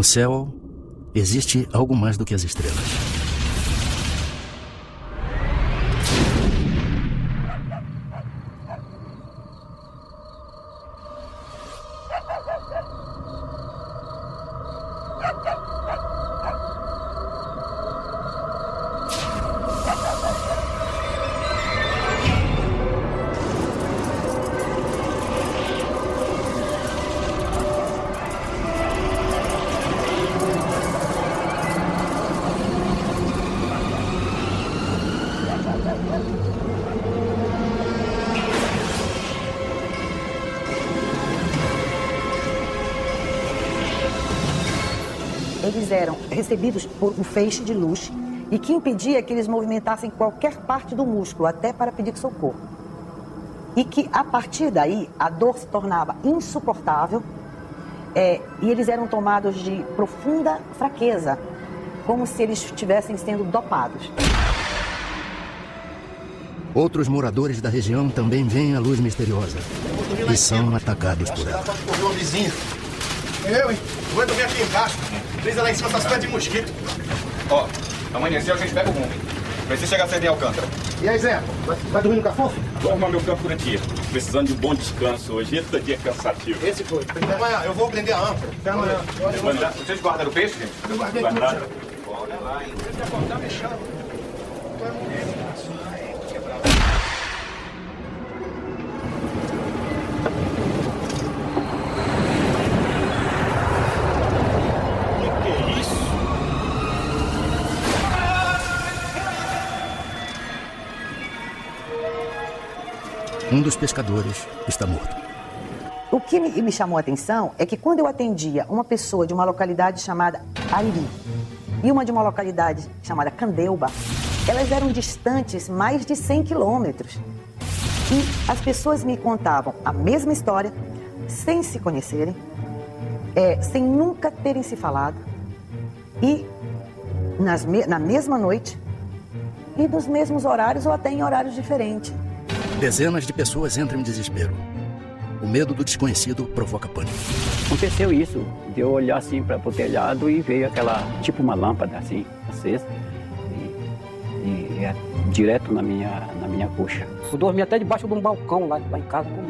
céu existe algo mais do que as estrelas. Eles eram recebidos por um feixe de luz e que impedia que eles movimentassem qualquer parte do músculo, até para pedir socorro. E que, a partir daí, a dor se tornava insuportável e eles eram tomados de profunda fraqueza, como se eles estivessem sendo dopados. Outros moradores da região também veem a luz misteriosa e são atacados por ela. Eu, hein? Vou dormir aqui embaixo. Brisa lá em cima, essas pedras de mosquito. Ó, amanheceu, a gente pega o rumo. Precisa chegar cedo em Alcântara. E aí, Zé? Vai dormir no cafofo? Vou arrumar meu campo por aqui. Precisando de um bom descanso hoje. Esse dia é cansativo. Esse foi. Até amanhã. Eu vou prender a âncora. Até amanhã. Vocês guardaram o peixe, gente? Eu guardei tudo, já. Olha lá, hein? Você vai acordar mexendo. Um dos pescadores está morto. O que me chamou a atenção é que quando eu atendia uma pessoa de uma localidade chamada Ariri e uma de uma localidade chamada Candeuba, elas eram distantes mais de 100 quilômetros. E as pessoas me contavam a mesma história, sem se conhecerem, sem nunca terem se falado, e na mesma noite, e nos mesmos horários ou até em horários diferentes. Dezenas de pessoas entram em desespero. O medo do desconhecido provoca pânico. Aconteceu isso, de eu olhar assim para o telhado e veio aquela, tipo uma lâmpada assim, acesa, e direto na minha coxa. Eu dormi até debaixo de um balcão lá em casa com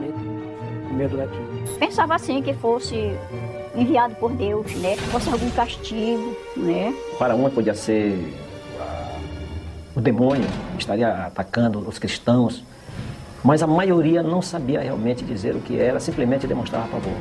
medo daquilo. Pensava assim que fosse enviado por Deus, né? Que fosse algum castigo, né? Para uma podia ser o demônio que estaria atacando os cristãos, mas a maioria não sabia realmente dizer o que era, simplesmente demonstrava pavor.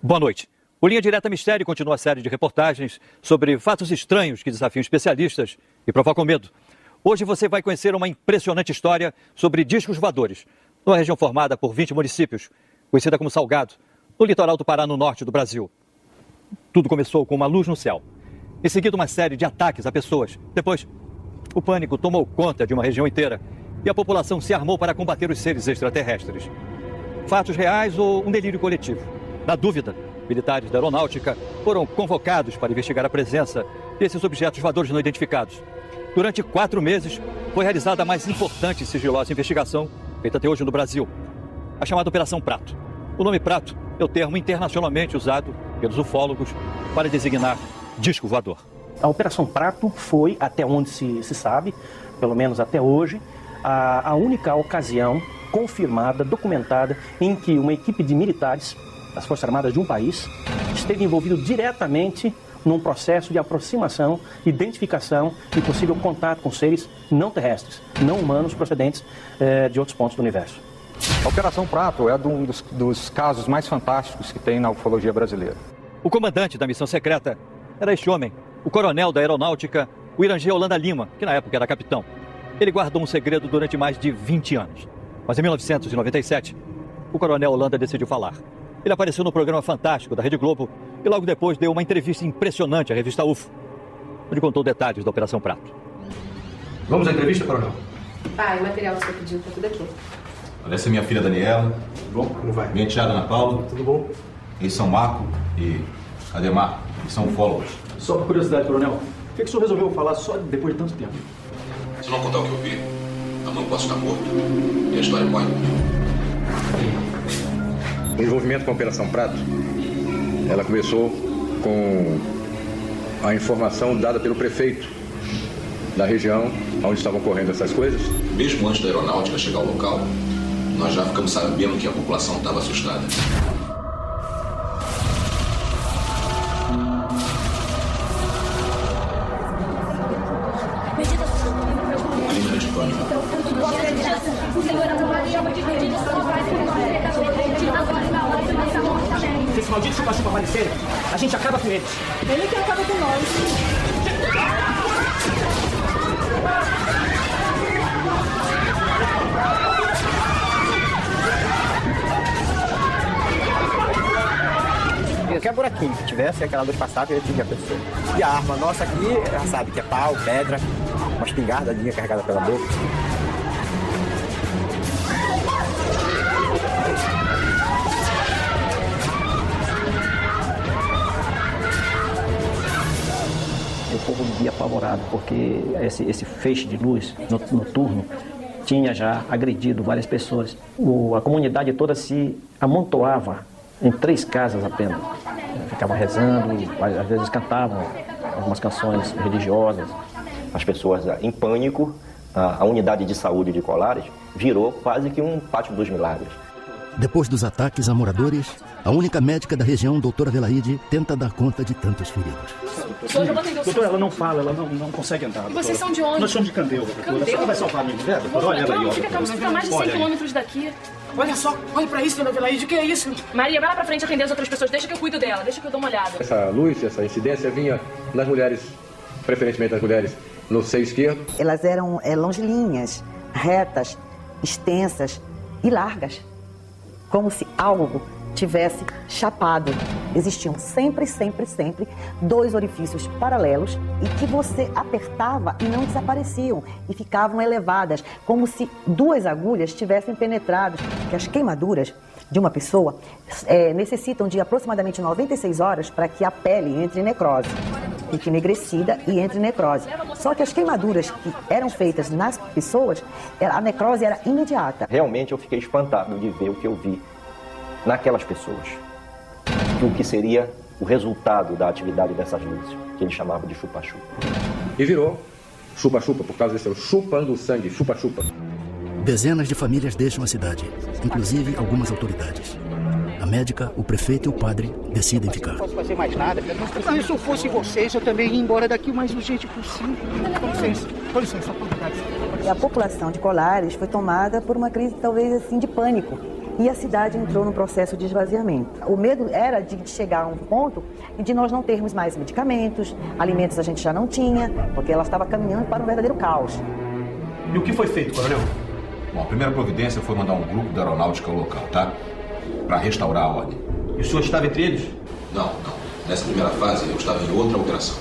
Boa noite. O Linha Direta Mistério continua a série de reportagens sobre fatos estranhos que desafiam especialistas e provocam medo. Hoje você vai conhecer uma impressionante história sobre discos voadores, numa região formada por 20 municípios, conhecida como Salgado, no litoral do Pará, no norte do Brasil. Tudo começou com uma luz no céu. Em seguida, uma série de ataques a pessoas. Depois, o pânico tomou conta de uma região inteira e a população se armou para combater os seres extraterrestres. Fatos reais ou um delírio coletivo? Na dúvida, militares da aeronáutica foram convocados para investigar a presença desses objetos voadores não identificados. Durante 4 meses, foi realizada a mais importante e sigilosa investigação feita até hoje no Brasil, a chamada Operação Prato. O nome Prato é o termo internacionalmente usado pelos ufólogos para designar disco voador. A Operação Prato foi, até onde se sabe, pelo menos até hoje, a única ocasião confirmada, documentada, em que uma equipe de militares das Forças Armadas de um país esteve envolvido diretamente num processo de aproximação, identificação e possível contato com seres não terrestres, não humanos procedentes de outros pontos do universo. A Operação Prato é um dos casos mais fantásticos que tem na ufologia brasileira. O comandante da missão secreta era este homem, o coronel da aeronáutica, o Irangê Holanda Lima, que na época era capitão. Ele guardou um segredo durante mais de 20 anos. Mas em 1997, o coronel Holanda decidiu falar. Ele apareceu no programa Fantástico da Rede Globo e logo depois deu uma entrevista impressionante à revista UFO, onde contou detalhes da Operação Prato. Vamos à entrevista, coronel? Pai, o material que você pediu tá tudo aqui. Olha, essa é minha filha Daniela. Tudo bom? Como vai? Minha tia Ana Paula. Tudo bom? Eles são Marco e Ademar. Eles são ufólogos. Só por curiosidade, coronel, por que o senhor resolveu falar só depois de tanto tempo? Se não contar o que eu vi, amanhã posso estar morto. E a história morre. O envolvimento com a Operação Prato, ela começou com a informação dada pelo prefeito da região onde estavam ocorrendo essas coisas. Mesmo antes da aeronáutica chegar ao local, nós já ficamos sabendo que a população estava assustada. Clínica de pânico. Se esse maldito chupa-chupa aparecer, a gente acaba com eles. Ele que acaba com nós. Qualquer buraquinho que tivesse, aquela luz passava e eu tinha a pessoa. E a arma nossa aqui, já sabe que é pau, pedra, uma espingardadinha carregada pela boca. O povo vivia apavorado, porque esse feixe de luz noturno tinha já agredido várias pessoas. A comunidade toda se amontoava em 3 casas apenas. Ficavam rezando, às vezes cantavam algumas canções religiosas. As pessoas em pânico, a unidade de saúde de Colares virou quase que um pátio dos milagres. Depois dos ataques a moradores, a única médica da região, doutora Adelaide, tenta dar conta de tantos feridos. Doutora, ela não fala, ela não consegue andar. E vocês são de onde? Nós somos de Candeuva, doutora. A senhora vai salvar a minha mulher, doutora? Olha ela aí, ó. Fica a mais de 100 quilômetros daqui. Olha só, olha pra isso, dona Adelaide, o que é isso? Maria, vai lá pra frente atender as outras pessoas. Deixa que eu cuido dela, deixa que eu dou uma olhada. Essa luz, essa incidência vinha nas mulheres, preferentemente nas mulheres, no seio esquerdo. Elas eram longilíneas, retas, extensas e largas, como se algo tivesse chapado. Existiam sempre 2 orifícios paralelos e que você apertava e não desapareciam e ficavam elevadas, como se 2 agulhas tivessem penetrado. Que as queimaduras de uma pessoa necessitam de aproximadamente 96 horas para que a pele entre em necrose, fique enegrecida e entre em necrose. Só que as queimaduras que eram feitas nas pessoas, a necrose era imediata. Realmente eu fiquei espantado de ver o que eu vi naquelas pessoas. O que seria o resultado da atividade dessas luzes, que ele chamava de chupa-chupa. E virou chupa-chupa, por causa desse chupando o sangue, chupa-chupa. Dezenas de famílias deixam a cidade, inclusive algumas autoridades. A médica, o prefeito e o padre decidem ficar. Não posso fazer mais nada. Se eu fosse vocês, eu também ia embora daqui o mais urgente possível. Com licença, autoridades. E a população de Colares foi tomada por uma crise talvez assim de pânico. E a cidade entrou num processo de esvaziamento. O medo era de chegar a um ponto de nós não termos mais medicamentos, alimentos a gente já não tinha, porque ela estava caminhando para um verdadeiro caos. E o que foi feito, coronel? Bom, a primeira providência foi mandar um grupo da aeronáutica ao local, tá? Para restaurar a ordem. E o senhor estava entre eles? Não. Nessa primeira fase eu estava em outra operação.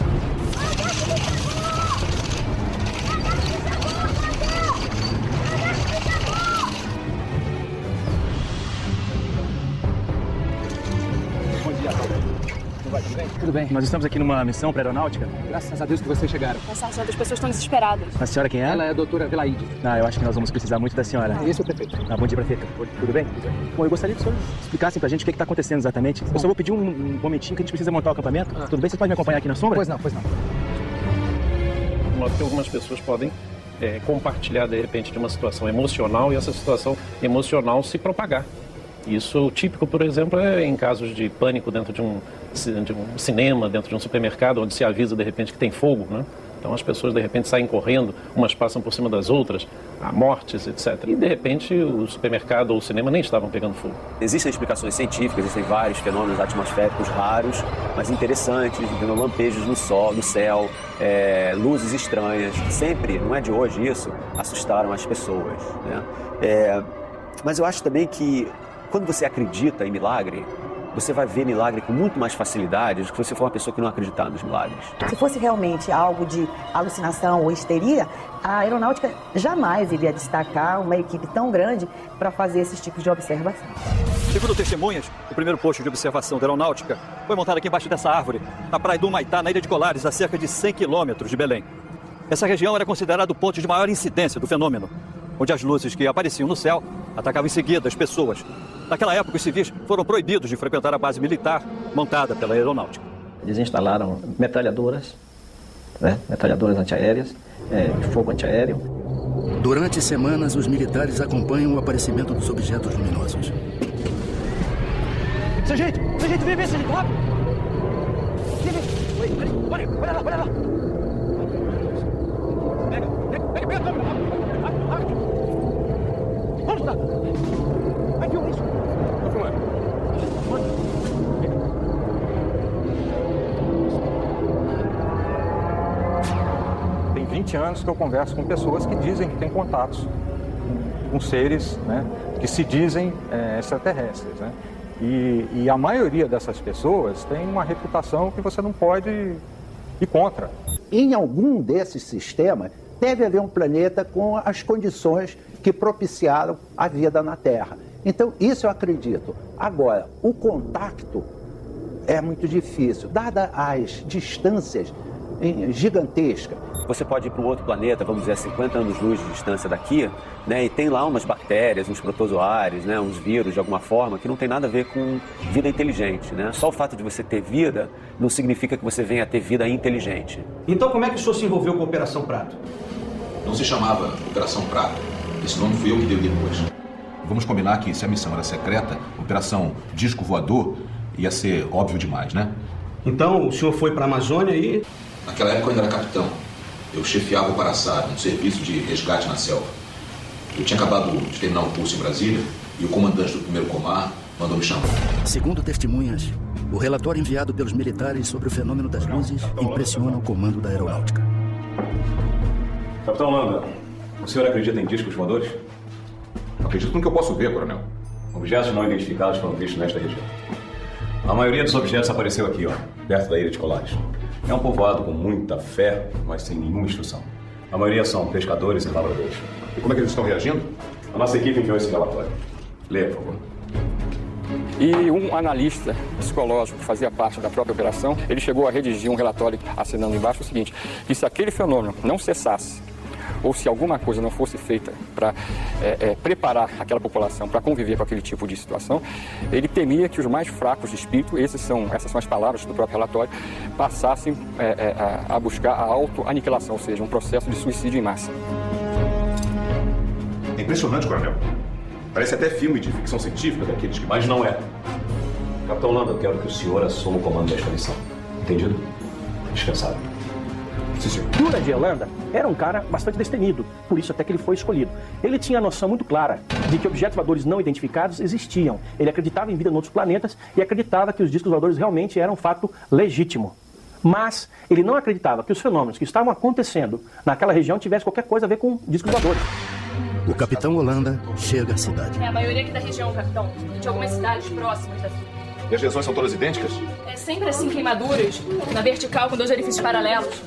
Tudo bem. Nós estamos aqui numa missão para aeronáutica. Graças a Deus que vocês chegaram. As pessoas estão desesperadas. A senhora quem é? Ela é a doutora Adelaide. Eu acho que nós vamos precisar muito da senhora. Esse é o prefeito. Bom dia, prefeito. Tudo bem? Bom, eu gostaria que o senhor explicasse pra gente o que está acontecendo exatamente. Eu só vou pedir um momentinho que a gente precisa montar o acampamento. Tudo bem? Você pode me acompanhar aqui na sombra? Pois não. Que algumas pessoas podem compartilhar, de repente, de uma situação emocional e essa situação emocional se propagar. Isso típico, por exemplo, é em casos de pânico dentro de um cinema, dentro de um supermercado, onde se avisa de repente que tem fogo, né? Então as pessoas de repente saem correndo, umas passam por cima das outras, há mortes, etc. E de repente o supermercado ou o cinema nem estavam pegando fogo. Existem explicações científicas, existem vários fenômenos atmosféricos raros, mas interessantes, vendo lampejos no céu, luzes estranhas. Sempre, não é de hoje isso, assustaram as pessoas, né? Mas eu acho também que quando você acredita em milagre, você vai ver milagre com muito mais facilidade do que se você for uma pessoa que não acreditar nos milagres. Se fosse realmente algo de alucinação ou histeria, a aeronáutica jamais iria destacar uma equipe tão grande para fazer esses tipos de observação. Segundo testemunhas, o primeiro posto de observação da aeronáutica foi montado aqui embaixo dessa árvore, na praia do Humaitá, na ilha de Colares, a cerca de 100 quilômetros de Belém. Essa região era considerada o ponto de maior incidência do fenômeno, onde as luzes que apareciam no céu atacavam em seguida as pessoas. Naquela época, os civis foram proibidos de frequentar a base militar montada pela aeronáutica. Eles instalaram metralhadoras, metralhadoras antiaéreas, fogo antiaéreo. Durante semanas, os militares acompanham o aparecimento dos objetos luminosos. Sargento, vem, sargento, rápido! Olha lá! Pega a câmera, rápido! Vamos lá! Vai, filma isso! Tô filmando. Tem 20 anos que eu converso com pessoas que dizem que têm contatos com seres, né, que se dizem extraterrestres, né? E a maioria dessas pessoas tem uma reputação que você não pode ir contra. Em algum desses sistemas, deve haver um planeta com as condições que propiciaram a vida na Terra. Então, isso eu acredito. Agora, o contato é muito difícil, dadas as distâncias gigantescas. Você pode ir para um outro planeta, vamos dizer, a 50 anos-luz de distância daqui, né, e tem lá umas bactérias, uns protozoários, né, uns vírus de alguma forma, que não tem nada a ver com vida inteligente, né? Só o fato de você ter vida não significa que você venha a ter vida inteligente. Então como é que o senhor se envolveu com a Operação Prato? Não se chamava Operação Prato. Esse nome fui eu que dei depois. Vamos combinar que se a missão era secreta, Operação Disco Voador ia ser óbvio demais, né? Então o senhor foi para a Amazônia e... Naquela época eu ainda era capitão. Eu chefiava o Paraçá, um serviço de resgate na selva. Eu tinha acabado de terminar um curso em Brasília e o comandante do primeiro Comar mandou me chamar. Segundo testemunhas, o relatório enviado pelos militares sobre o fenômeno das luzes impressiona o comando da aeronáutica. Capitão Landa, o senhor acredita em discos voadores? Acredito no que eu posso ver, coronel. Objetos não identificados foram vistos nesta região. A maioria dos objetos apareceu aqui, perto da ilha de Colares. É um povoado com muita fé, mas sem nenhuma instrução. A maioria são pescadores e lavradores. E como é que eles estão reagindo? A nossa equipe enviou esse relatório. Leia, por favor. E um analista psicológico que fazia parte da própria operação, ele chegou a redigir um relatório assinando embaixo o seguinte, que se aquele fenômeno não cessasse, ou se alguma coisa não fosse feita para preparar aquela população para conviver com aquele tipo de situação, ele temia que os mais fracos de espírito, essas são as palavras do próprio relatório, passassem a buscar a autoaniquilação, ou seja, um processo de suicídio em massa. É impressionante, coronel. Parece até filme de ficção científica daqueles que... Mas não é. Capitão Landa, eu quero que o senhor assuma o comando desta missão. Entendido? Dispensável. Dura de Yolanda era um cara bastante destemido, por isso até que ele foi escolhido. Ele tinha a noção muito clara de que objetos voadores não identificados existiam. Ele acreditava em vida em outros planetas e acreditava que os discos voadores realmente eram um fato legítimo. Mas ele não acreditava que os fenômenos que estavam acontecendo naquela região tivessem qualquer coisa a ver com discos voadores. O capitão Holanda chega à cidade. É a maioria aqui da região, capitão. De algumas cidades próximas daqui. E as lesões são todas idênticas? É sempre assim, queimaduras, na vertical com 2 orifícios paralelos.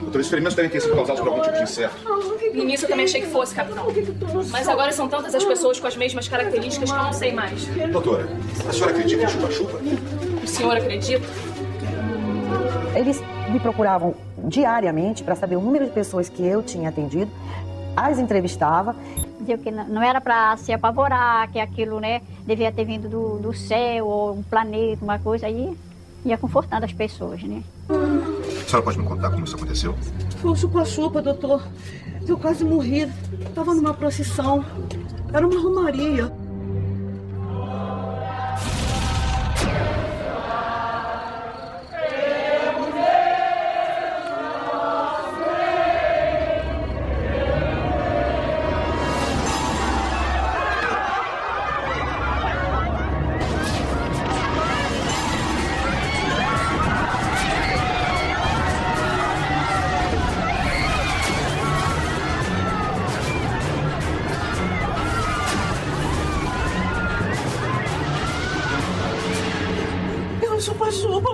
Doutor, esses ferimentos devem ter sido causados por algum tipo de inseto. No início eu também achei que fosse, capitão. Mas agora são tantas as pessoas com as mesmas características que eu não sei mais. Doutora, a senhora acredita em chupa-chupa? O senhor acredita? Eles me procuravam diariamente para saber o número de pessoas que eu tinha atendido, as entrevistava. Dizia que não era para se apavorar, que aquilo, né, devia ter vindo do céu ou um planeta, uma coisa, aí ia confortando as pessoas, né. A senhora pode me contar como isso aconteceu? Foi um chupa-chupa, doutor. Eu quase morri. Estava numa procissão. Era uma romaria.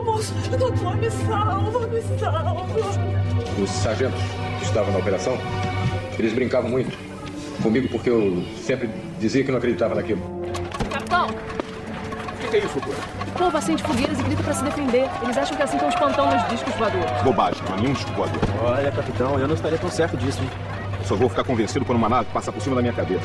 moço, doutor, me salva, me salva. Os sargentos que estavam na operação, eles brincavam muito comigo porque eu sempre dizia que não acreditava naquilo. Capitão! O que é isso, doutor? O povo acende fogueiras e grita pra se defender. Eles acham que assim estão espantando os discos voadores. Bobagem, não é nenhum disco voador. Olha, capitão, eu não estaria tão certo disso, hein? Eu só vou ficar convencido quando uma nave passar por cima da minha cabeça.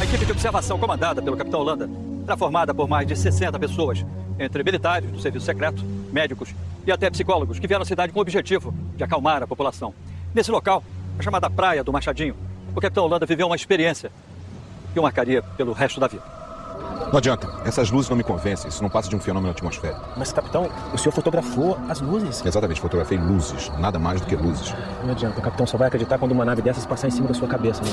A equipe de observação comandada pelo capitão Holanda era formada por mais de 60 pessoas, entre militares do serviço secreto, médicos e até psicólogos que vieram à cidade com o objetivo de acalmar a população. Nesse local, a chamada Praia do Machadinho, o capitão Holanda viveu uma experiência que o marcaria pelo resto da vida. Não adianta, essas luzes não me convencem, isso não passa de um fenômeno atmosférico. Mas, capitão, o senhor fotografou as luzes? Exatamente, fotografei luzes, nada mais do que luzes. Não adianta, o capitão só vai acreditar quando uma nave dessas passar em cima da sua cabeça, né?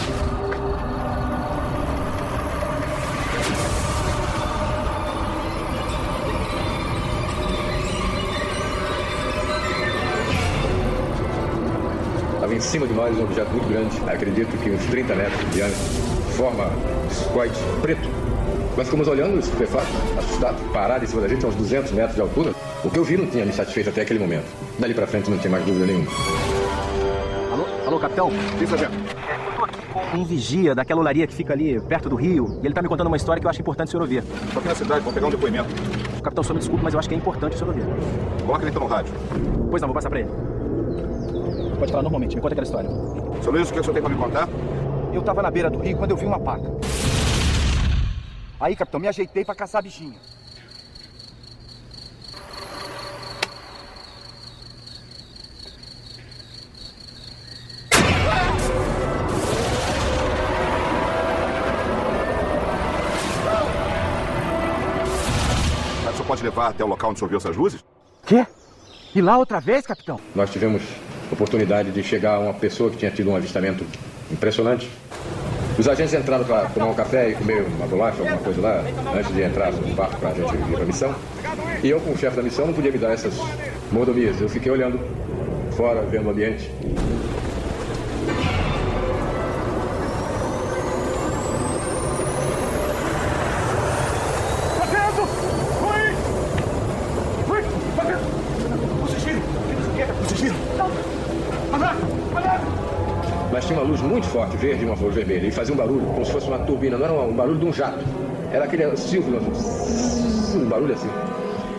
Estava em cima de nós um objeto muito grande, acredito que uns 30 metros de diâmetro, forma discoide preto. Nós ficamos olhando, estupefatos, assustados, parados em cima da gente a uns 200 metros de altura. O que eu vi não tinha me satisfeito até aquele momento. Dali pra frente não tinha mais dúvida nenhuma. Alô, capitão? Sim, sargento. Eu tô aqui com um vigia daquela olaria que fica ali perto do rio, e ele tá me contando uma história que eu acho importante o senhor ouvir. Tô aqui na cidade, vou pegar um depoimento. Capitão, só me desculpe, mas eu acho que é importante o senhor ouvir. Coloca ele então no rádio. Pois não, vou passar pra ele. Pode falar normalmente, me conta aquela história. Seu Luiz, o que o senhor tem pra me contar? Eu tava na beira do rio quando eu vi uma paca. Aí, capitão, me ajeitei pra caçar bichinho. Mas o senhor pode levar até o local onde o senhor viu essas luzes? Quê? E lá outra vez, capitão? Nós tivemos oportunidade de chegar a uma pessoa que tinha tido um avistamento impressionante. Os agentes entraram para tomar um café e comer uma bolacha, alguma coisa lá, antes de entrar no barco para a gente ir para a missão. E eu, como chefe da missão, não podia me dar essas mordomias. Eu fiquei olhando fora, vendo o ambiente. Mas tinha uma luz muito forte, verde e uma luz vermelha, e fazia um barulho, como se fosse uma turbina, não era um barulho de um jato. Era aquele silvio, um barulho assim.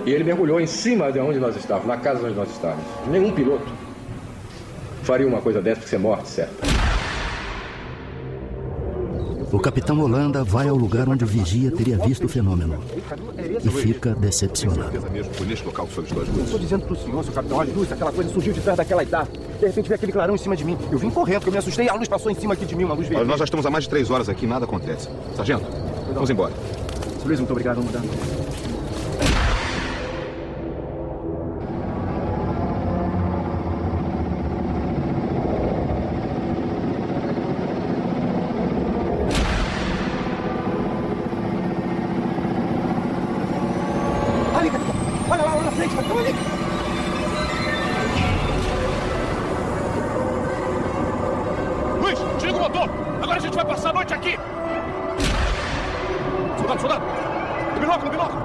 E ele mergulhou em cima de onde nós estávamos, na casa onde nós estávamos. Nenhum piloto faria uma coisa dessa, porque isso é morte, certo? O capitão Holanda vai ao lugar onde o vigia teria visto o fenômeno e fica decepcionado. Foi neste local que o senhor viu as luzes? Eu estou dizendo pro senhor, seu capitão, olha, luz, aquela coisa surgiu de trás daquela idade. De repente veio aquele clarão em cima de mim. Eu vim correndo, porque eu me assustei, a luz passou em cima aqui de mim, uma luz vermelha. Olha, nós já estamos há mais de 3 horas aqui e nada acontece. Sargento, vamos embora. Seu Luiz, muito obrigado, vamos mudar. Luiz, desliga o motor! Agora a gente vai passar a noite aqui! Soldado! No binóculo!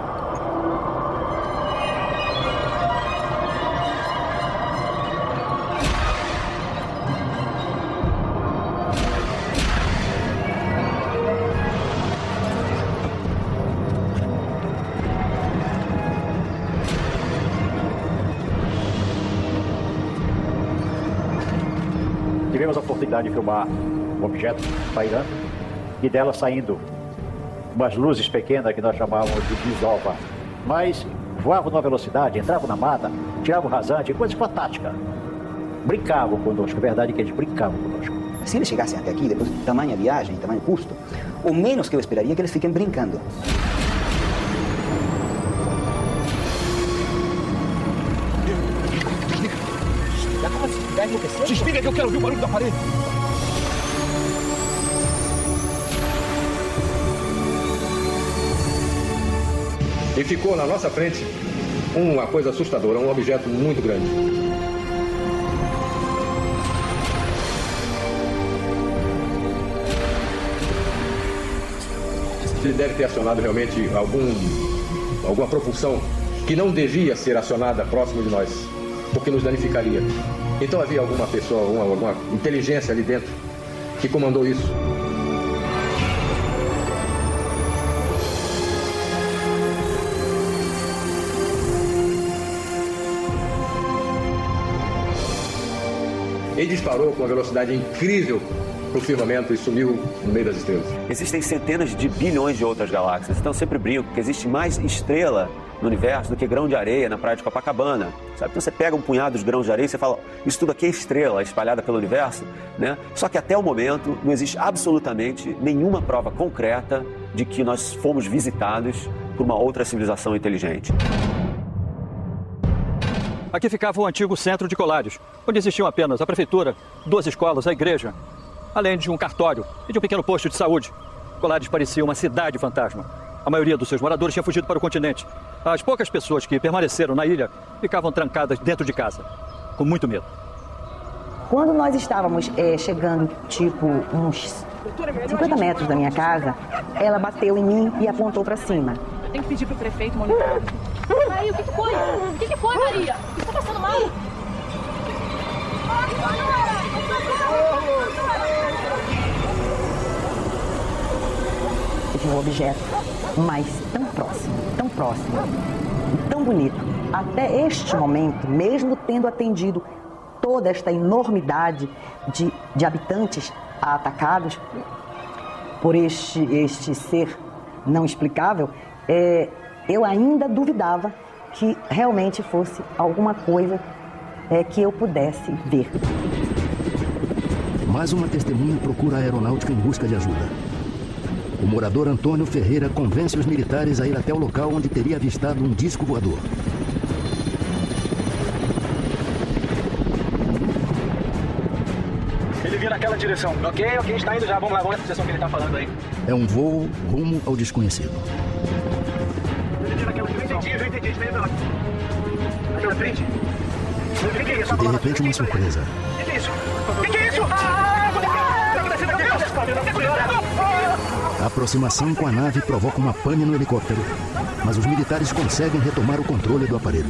Tivemos a oportunidade de filmar um objeto pairando e dela saindo umas luzes pequenas que nós chamávamos de desova. Mas voavam numa velocidade, entravam na mata, tiravam rasante, coisas fantásticas. Brincavam conosco, a verdade é que eles brincavam conosco. Se eles chegassem até aqui, depois de tamanha viagem, tamanho custo, o menos que eu esperaria é que eles fiquem brincando. Desliga que eu quero ouvir o barulho do aparelho. E ficou na nossa frente uma coisa assustadora, um objeto muito grande. ele deve ter acionado realmente alguma propulsão que não devia ser acionada próximo de nós, porque nos danificaria. Então havia alguma pessoa, alguma inteligência ali dentro que comandou isso. Ele disparou com uma velocidade incrível para o firmamento e sumiu no meio das estrelas. Existem centenas de bilhões de outras galáxias, então eu sempre brinco que existe mais estrela no universo do que grão de areia na praia de Copacabana, sabe? Então você pega um punhado de grãos de areia e você fala, isso tudo aqui é estrela espalhada pelo universo, né? Só que até o momento não existe absolutamente nenhuma prova concreta de que nós fomos visitados por uma outra civilização inteligente. Aqui ficava o antigo centro de Colares, onde existiam apenas a prefeitura, 2 escolas, a igreja, além de um cartório e de um pequeno posto de saúde. Colares parecia uma cidade fantasma. A maioria dos seus moradores tinha fugido para o continente. As poucas pessoas que permaneceram na ilha ficavam trancadas dentro de casa, com muito medo. Quando nós estávamos chegando, tipo, uns 50 metros da minha casa, ela bateu em mim e apontou para cima. Eu tenho que pedir pro prefeito monitorar. Aí, o que foi? O que foi, Maria? O que tá passando mal? Eu vi um objeto, mas tão próximo, tão bonito. Até este momento, mesmo tendo atendido toda esta enormidade de habitantes atacados por este ser não explicável, eu ainda duvidava que realmente fosse alguma coisa que eu pudesse ver. Mais uma testemunha procura a aeronáutica em busca de ajuda. O morador Antônio Ferreira convence os militares a ir até o local onde teria avistado um disco voador. Ele vinha naquela direção. Ok, está indo já. Vamos lá, vamos na direção que ele está falando aí. É um voo rumo ao desconhecido. Eu entendi, está indo lá. Naquela frente. O que é isso? De repente, uma surpresa. O que é isso? O que é isso? A aproximação com a nave provoca uma pane no helicóptero, mas os militares conseguem retomar o controle do aparelho.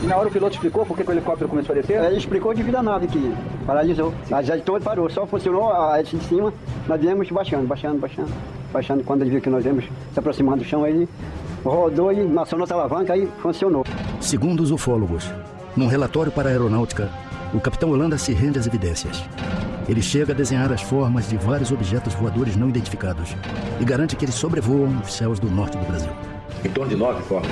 E na hora o piloto explicou por que o helicóptero começou a descer? Ele explicou devido à nave que paralisou. A jet toda parou, só funcionou a hélice de cima, nós viemos baixando. Quando ele viu que nós viemos se aproximando do chão, ele rodou e acionou nossa alavanca e funcionou. Segundo os ufólogos, num relatório para a aeronáutica, o capitão Holanda se rende às evidências. Ele chega a desenhar as formas de vários objetos voadores não identificados e garante que eles sobrevoam os céus do norte do Brasil. Em torno de 9 formas.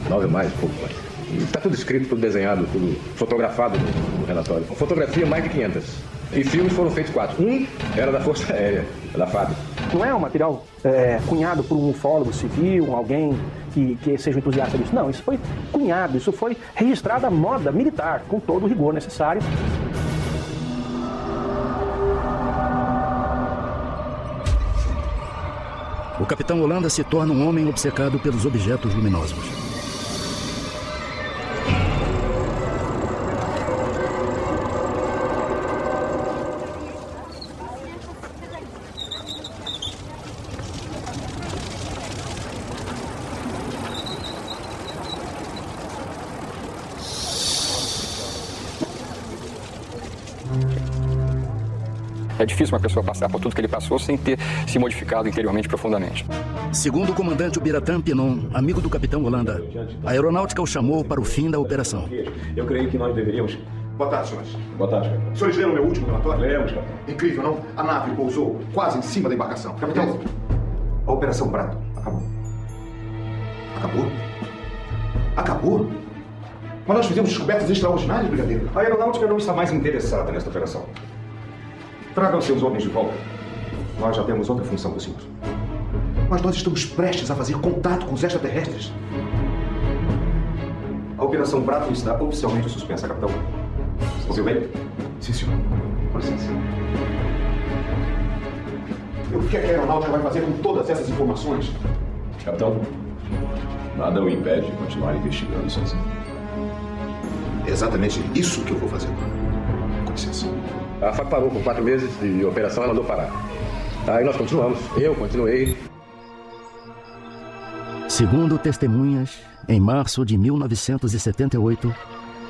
9 mais, pouco mais. Está tudo escrito, tudo desenhado, tudo fotografado no relatório. Fotografia, mais de 500. E filmes foram feitos 4. Um era da Força Aérea, da FAB. Não é um material cunhado por um ufólogo civil, alguém que seja um entusiasta disso. Não, isso foi cunhado, isso foi registrado à moda militar, com todo o rigor necessário. O capitão Holanda se torna um homem obcecado pelos objetos luminosos. É difícil uma pessoa passar por tudo que ele passou sem ter se modificado interiormente profundamente. Segundo o comandante Biratã Pinon, amigo do capitão Holanda, a aeronáutica o chamou para o fim da operação. Eu creio que nós deveríamos... Boa tarde, senhores. Boa tarde, capitão. Os senhores leram meu último relatório? Lemos, capitão. Incrível, não? A nave pousou quase em cima da embarcação. Capitão, a Operação Prato acabou. Acabou? Acabou? Mas nós fizemos descobertas extraordinárias, brigadeiro. A aeronáutica não está mais interessada nesta operação. Tragam seus homens de volta. Nós já temos outra função dos senhores. Mas nós estamos prestes a fazer contato com os extraterrestres. A Operação Prato está oficialmente suspensa, capitão. Ouviu bem? Sim, senhor. Com licença. E o que a aeronáutica vai fazer com todas essas informações? Capitão, nada o impede de continuar investigando sozinho. É exatamente isso que eu vou fazer agora. Com licença. A FAB parou por 4 meses de operação, ela mandou parar. Aí nós continuamos. Eu continuei. Segundo testemunhas, em março de 1978,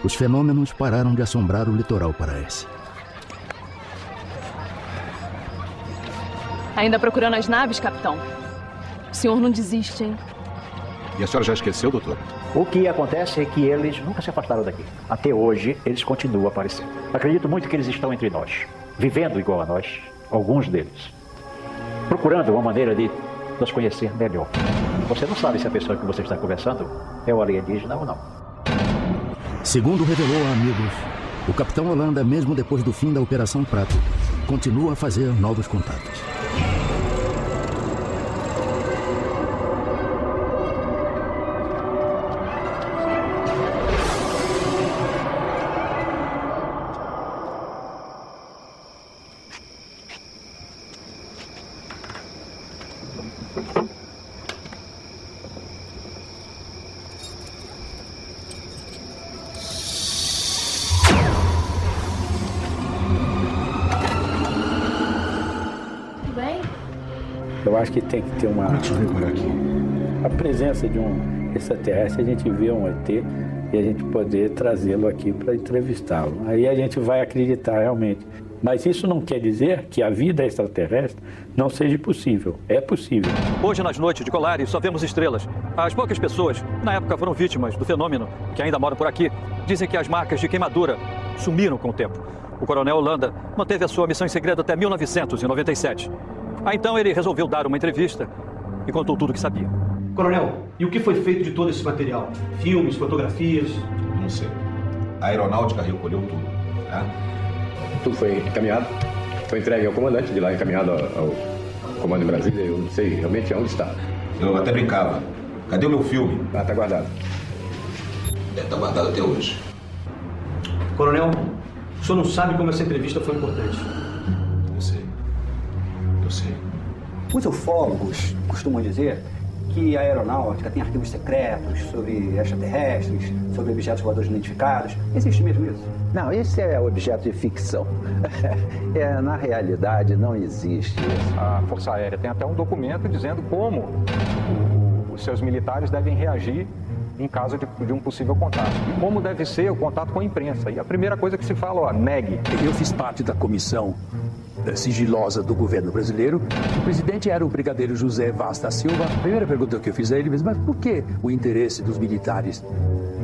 os fenômenos pararam de assombrar o litoral paraense. Ainda procurando as naves, capitão? O senhor não desiste, hein? E a senhora já esqueceu, doutor? O que acontece é que eles nunca se afastaram daqui. Até hoje, eles continuam aparecendo. Acredito muito que eles estão entre nós, vivendo igual a nós, alguns deles, procurando uma maneira de nos conhecer melhor. Você não sabe se a pessoa que você está conversando é o alienígena ou não. Segundo revelou a amigos, o capitão Holanda, mesmo depois do fim da Operação Prato, continua a fazer novos contatos. Eu acho que tem que ter uma... a presença de um extraterrestre, a gente vê um ET e a gente poder trazê-lo aqui para entrevistá-lo. Aí a gente vai acreditar realmente. Mas isso não quer dizer que a vida extraterrestre não seja possível. É possível. Hoje, nas noites de Colares, só vemos estrelas. As poucas pessoas, na época, foram vítimas do fenômeno, que ainda moram por aqui, dizem que as marcas de queimadura sumiram com o tempo. O coronel Holanda manteve a sua missão em segredo até 1997. Então ele resolveu dar uma entrevista e contou tudo o que sabia. Coronel, e o que foi feito de todo esse material? Filmes, fotografias? Não sei. A aeronáutica recolheu tudo. Tá? Tudo foi encaminhado, foi entregue ao comandante, de lá encaminhado ao comando em Brasília. Eu não sei realmente onde está. Eu até brincava. Cadê o meu filme? Ah, tá guardado. Tá guardado até hoje. Coronel, o senhor não sabe como essa entrevista foi importante. Eu sei. Eu sei. Os ufólogos costumam dizer que a aeronáutica tem arquivos secretos sobre extraterrestres, sobre objetos voadores não identificados. Existe mesmo isso? Não, esse é objeto de ficção. Na realidade, não existe isso. A Força Aérea tem até um documento dizendo como os seus militares devem reagir em caso de um possível contato. E como deve ser o contato com a imprensa. E a primeira coisa que se fala, ó, negue. Eu fiz parte da comissão sigilosa do governo brasileiro. O presidente era o brigadeiro José Vaz da Silva. A primeira pergunta que eu fiz a ele, mas por que o interesse dos militares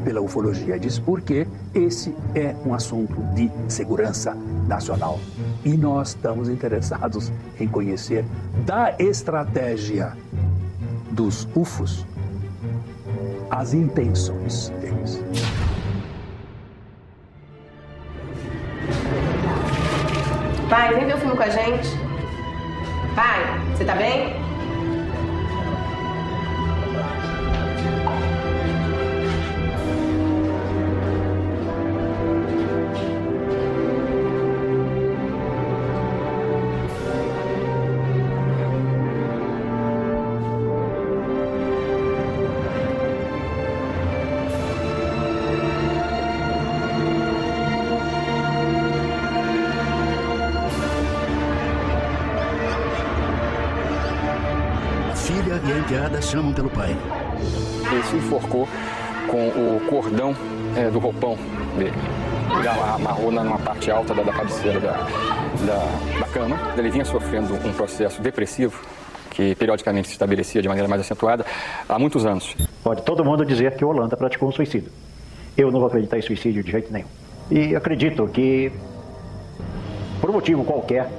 pela ufologia? Ele disse, porque esse é um assunto de segurança nacional. E nós estamos interessados em conhecer da estratégia dos UFOs as intenções deles. Pai, vem ver o filme com a gente. Pai, você tá bem? E a enteada chamam pelo pai. Ele se enforcou com o cordão do roupão dele. Ele amarrou numa parte alta da cabeceira da cama. Ele vinha sofrendo um processo depressivo que periodicamente se estabelecia de maneira mais acentuada há muitos anos. Pode todo mundo dizer que o Holanda praticou um suicídio. Eu não vou acreditar em suicídio de jeito nenhum. E acredito que, por um motivo qualquer,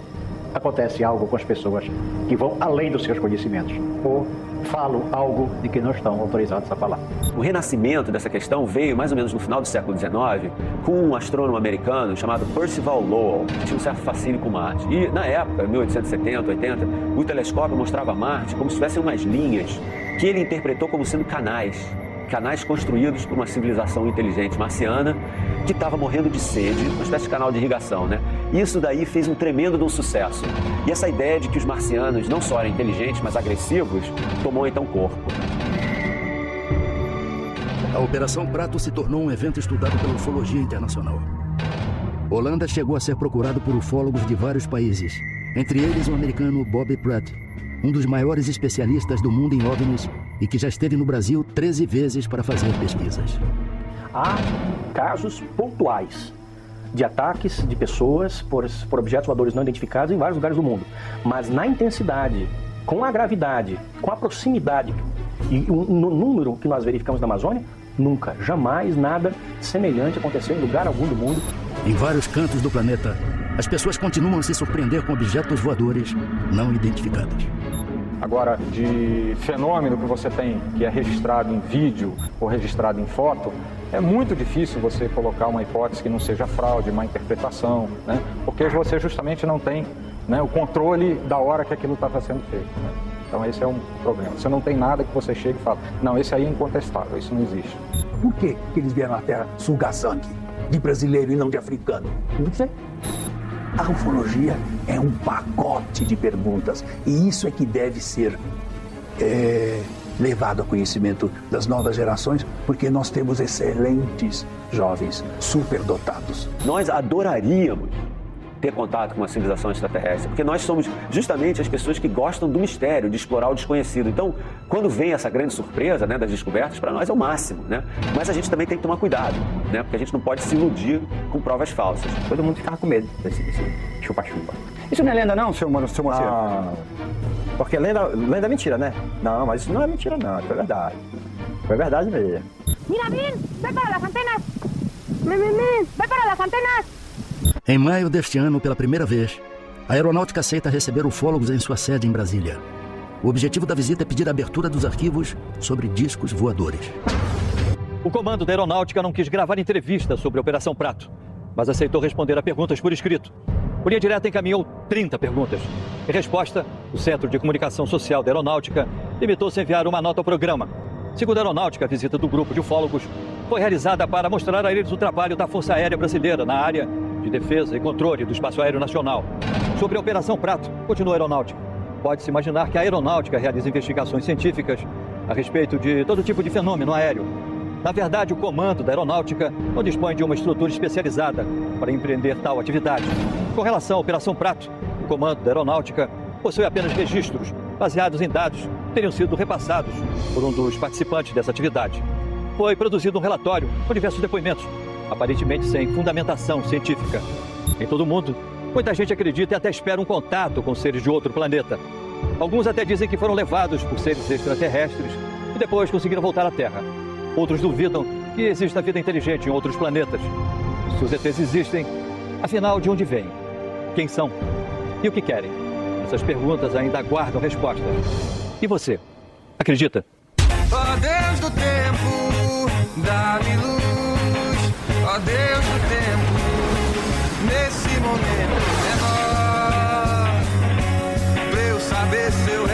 acontece algo com as pessoas que vão além dos seus conhecimentos ou falam algo de que não estão autorizados a falar. O renascimento dessa questão veio mais ou menos no final do século XIX com um astrônomo americano chamado Percival Lowell, que tinha um certo fascínio com Marte. E na época, 1870, 80, o telescópio mostrava Marte como se tivessem umas linhas que ele interpretou como sendo canais construídos por uma civilização inteligente marciana que estava morrendo de sede, uma espécie de canal de irrigação, né? Isso daí fez um tremendo de um sucesso. E essa ideia de que os marcianos não só eram inteligentes, mas agressivos, tomou então corpo. A Operação Prato se tornou um evento estudado pela ufologia internacional. Holanda chegou a ser procurado por ufólogos de vários países Entre eles o americano Bob Pratt, um dos maiores especialistas do mundo em OVNIs e que já esteve no Brasil 13 vezes para fazer pesquisas. Há casos pontuais de ataques de pessoas por objetos voadores não identificados em vários lugares do mundo. Mas na intensidade, com a gravidade, com a proximidade e no número que nós verificamos na Amazônia, nunca, jamais nada semelhante aconteceu em lugar algum do mundo. Em vários cantos do planeta, as pessoas continuam a se surpreender com objetos voadores não identificados. Agora, de fenômeno que você tem, que é registrado em vídeo ou registrado em foto, é muito difícil você colocar uma hipótese que não seja fraude, má interpretação, né? Porque você justamente não tem, né, o controle da hora que aquilo estava sendo feito, né? Então esse é um problema. Você não tem nada que você chegue e fale, não, esse aí é incontestável, isso não existe. Por que eles vieram à Terra sugar sangue de brasileiro e não de africano? Não sei. A ufologia é um pacote de perguntas e isso é que deve ser levado ao conhecimento das novas gerações, porque nós temos excelentes jovens superdotados. Nós adoraríamos ter contato com uma civilização extraterrestre, porque nós somos justamente as pessoas que gostam do mistério, de explorar o desconhecido. Então, quando vem essa grande surpresa, né, das descobertas, para nós é o máximo, né? Mas a gente também tem que tomar cuidado, né? Porque a gente não pode se iludir com provas falsas. Todo mundo ficava com medo desse chupa-chupa. Isso não é lenda não, seu Moacir? Ah, porque lenda é mentira, né? Não, mas isso não é mentira não, isso é verdade. Foi verdade mesmo. Mira, ven, ve para las antenas. Ve para las antenas. Em maio deste ano, pela primeira vez, a aeronáutica aceita receber ufólogos em sua sede em Brasília. O objetivo da visita é pedir a abertura dos arquivos sobre discos voadores. O comando da aeronáutica não quis gravar entrevista sobre a Operação Prato, mas aceitou responder a perguntas por escrito. O Linha Direta encaminhou 30 perguntas. Em resposta, o Centro de Comunicação Social da Aeronáutica limitou-se a enviar uma nota ao programa. Segundo a Aeronáutica, a visita do grupo de ufólogos foi realizada para mostrar a eles o trabalho da Força Aérea Brasileira na área de defesa e controle do espaço aéreo nacional. Sobre a Operação Prato, continua a Aeronáutica. Pode-se imaginar que a Aeronáutica realiza investigações científicas a respeito de todo tipo de fenômeno aéreo. Na verdade, o comando da Aeronáutica não dispõe de uma estrutura especializada para empreender tal atividade. Com relação à Operação Prato, o comando da Aeronáutica possui apenas registros baseados em dados que teriam sido repassados por um dos participantes dessa atividade. Foi produzido um relatório com diversos depoimentos, aparentemente sem fundamentação científica. Em todo o mundo, muita gente acredita e até espera um contato com seres de outro planeta. Alguns até dizem que foram levados por seres extraterrestres e depois conseguiram voltar à Terra. Outros duvidam que exista vida inteligente em outros planetas. Se os ETs existem, afinal, de onde vêm? Quem são? E o que querem? Essas perguntas ainda aguardam respostas. E você? Acredita? Ó Deus do tempo, dá-me luz. Ó Deus do tempo, nesse momento menor, pra eu saber se eu